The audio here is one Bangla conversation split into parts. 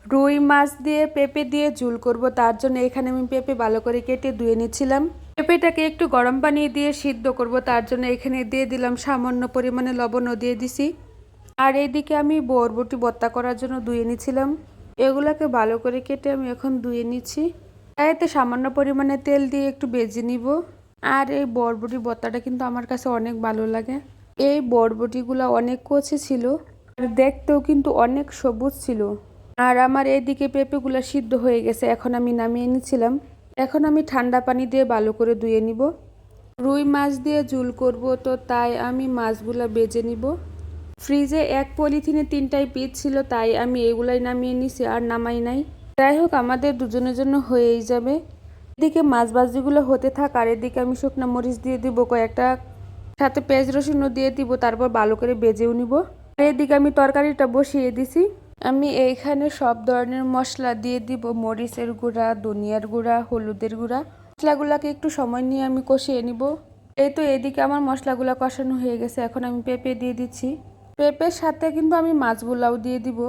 রুই মাছ দিয়ে পেঁপে দিয়ে ঝোল করব, তার জন্য এখানে আমি পেঁপে ভালো করে কেটে ধুয়ে নিচ্ছিলাম। পেঁপেটাকে একটু গরম পানি দিয়ে সিদ্ধ করব, তার জন্য এখানে দিয়ে দিলাম সামান্য পরিমাণে লবণও দিয়ে দিছি। আর এইদিকে আমি বরবটি ভর্তা করার জন্য ধুয়ে নিচ্ছিলাম। এগুলাকে ভালো করে কেটে আমি এখন ধুয়ে নিচ্ছি। এতে সামান্য পরিমাণে তেল দিয়ে একটু ভেজে নিব। আর এই বরবটি ভর্তাটা কিন্তু আমার কাছে অনেক ভালো লাগে। এই বরবটিগুলো অনেক কচি ছিল আর দেখতেও কিন্তু অনেক সবুজ ছিল। আর আমার এইদিকে পেঁপেগুলো সিদ্ধ হয়ে গেছে, এখন আমি নামিয়ে নিচ্ছিলাম। এখন আমি ঠান্ডা পানি দিয়ে ভালো করে ধুয়ে নিব। রুই মাছ দিয়ে ঝোল করব, তো তাই আমি মাছগুলো ভেজে নিব। ফ্রিজে এক পলিথিনে 3টাই পিস ছিল, তাই আমি এগুলাই নামিয়ে নিছি আর নামাই নাই। যাই হোক, আমাদের দুজনের জন্য হয়েই যাবে। এদিকে মাছ ভাজিগুলো হতে থাক আর এদিকে আমি শুকনো মরিচ দিয়ে দিব কয়েকটা, সাথে পেঁয়াজ রসুনও দিয়ে দিব, তারপর ভালো করে ভেজেও নিব। আর এদিকে আমি তরকারিটা বসিয়ে দিছি। আমি এইখানে সব ধরনের মশলা দিয়ে দিব, মরিচের গুঁড়া, ধনিয়ার গুঁড়া, হলুদের গুঁড়া। মশলাগুলোকে একটু সময় নিয়ে আমি কষিয়ে নিব। এই তো এদিকে আমার মশলাগুলো কষানো হয়ে গেছে, এখন আমি পেঁপে দিয়ে দিচ্ছি। পেঁপের সাথে কিন্তু আমি মাছগুলাও দিয়ে দিব।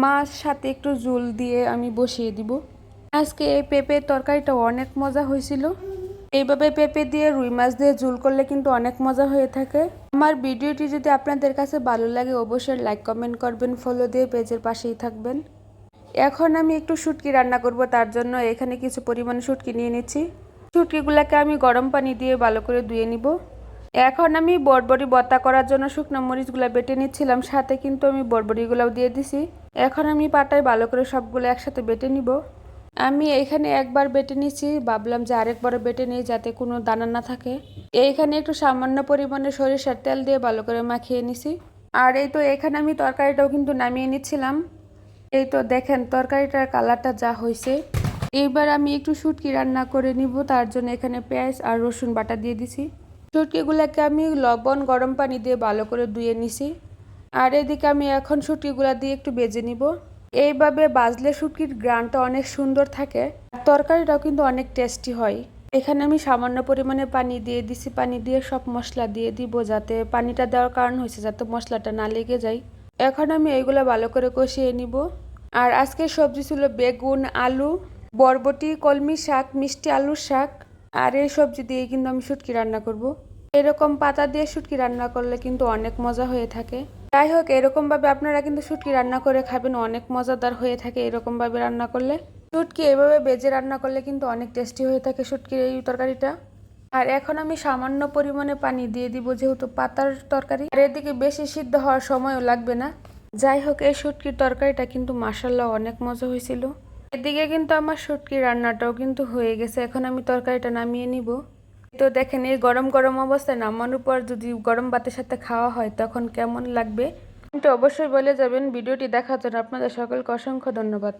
মাছ সাথে একটু ঝোল দিয়ে আমি বসিয়ে দিব। আজকে এই পেঁপের তরকারিটা অনেক মজা হয়েছিল। এইভাবে পেঁপে দিয়ে রুই মাছ দিয়ে ঝোল করলে কিন্তু অনেক মজা হয়ে থাকে। আমার ভিডিওটি যদি আপনাদের কাছে ভালো লাগে অবশ্যই লাইক কমেন্ট করবেন, ফলো দিয়ে পেজের পাশেই থাকবেন। এখন আমি একটু শুটকি রান্না করব, তার জন্য এখানে কিছু পরিমাণে শুটকি নিয়ে নিচ্ছি। শুটকিগুলোকে আমি গরম পানি দিয়ে ভালো করে ধুয়ে নিব। এখন আমি বরবটি ভর্তা করার জন্য শুকনো মরিচগুলো বেটে নিচ্ছিলাম, সাথে কিন্তু আমি বরবটিগুলোও দিয়ে দিছি। এখন আমি পাটায় ভালো করে সবগুলো একসাথে বেটে নিব। আমি এইখানে একবার বেটে নিচ্ছি, ভাবলাম যে আরেকবার বেটে নিই যাতে কোনো দানা না থাকে। এইখানে একটু সামান্য পরিমাণে সরিষার তেল দিয়ে ভালো করে মাখিয়ে নিছি। আর এই তো এখানে আমি তরকারিটাও কিন্তু নামিয়ে নিচ্ছিলাম। এই তো দেখেন তরকারিটার কালারটা যা হয়েছে। এইবার আমি একটু শুটকি রান্না করে নিব, তার জন্য এখানে পেঁয়াজ আর রসুন বাটা দিয়ে দিছি। শুটকিগুলোকে আমি লবণ গরম পানি দিয়ে ভালো করে ধুয়ে নিছি। আর এদিকে আমি এখন শুটকিগুলা দিয়ে একটু ভেজে নিব। এইভাবে ভাজলে শুটকির ঘ্রাণটা অনেক সুন্দর থাকে, তরকারিটাও কিন্তু অনেক টেস্টি হয়। এখানে আমি সামান্য পরিমাণে পানি দিয়ে দিছি, পানি দিয়ে সব মশলা দিয়ে দিব, যাতে পানিটা দেওয়ার কারণ হয়েছে যাতে মশলাটা না লেগে যায়। এখন আমি এইগুলো ভালো করে কষিয়ে নিব। আর আজকে সবজি ছিল বেগুন, আলু, বরবটি, কলমি শাক, মিষ্টি আলুর শাক। আর এই সবজি দিয়ে কিন্তু আমি শুটকি রান্না করব। এরকম পাতা দিয়ে শুটকি রান্না করলে কিন্তু অনেক মজা হয়ে থাকে। যাই হোক, এরকমভাবে আপনারা কিন্তু শুটকি রান্না করে খাবেন, অনেক মজাদার হয়ে থাকে এরকমভাবে রান্না করলে। শুটকি এভাবে ভেজে রান্না করলে কিন্তু অনেক টেস্টি হয়ে থাকে শুটকির এই তরকারিটা। আর এখন আমি সামান্য পরিমাণে পানি দিয়ে দিব, যেহেতু পাতার তরকারি, আর এদিকে বেশি সিদ্ধ হওয়ার সময়ও লাগবে না। যাই হোক, এই শুটকির তরকারিটা কিন্তু মাশাআল্লাহ অনেক মজা হয়েছিল। এদিকে কিন্তু আমার শুটকির রান্নাটাও কিন্তু হয়ে গেছে, এখন আমি তরকারিটা নামিয়ে নিব। তো দেখেন, এই গরম গরম অবস্থায় নামানোর পর যদি গরম ভাতের সাথে খাওয়া হয় তখন কেমন লাগবে কিন্তু অবশ্যই বলে যাবেন। ভিডিওটি দেখার জন্য আপনাদের সকলকে অসংখ্য ধন্যবাদ।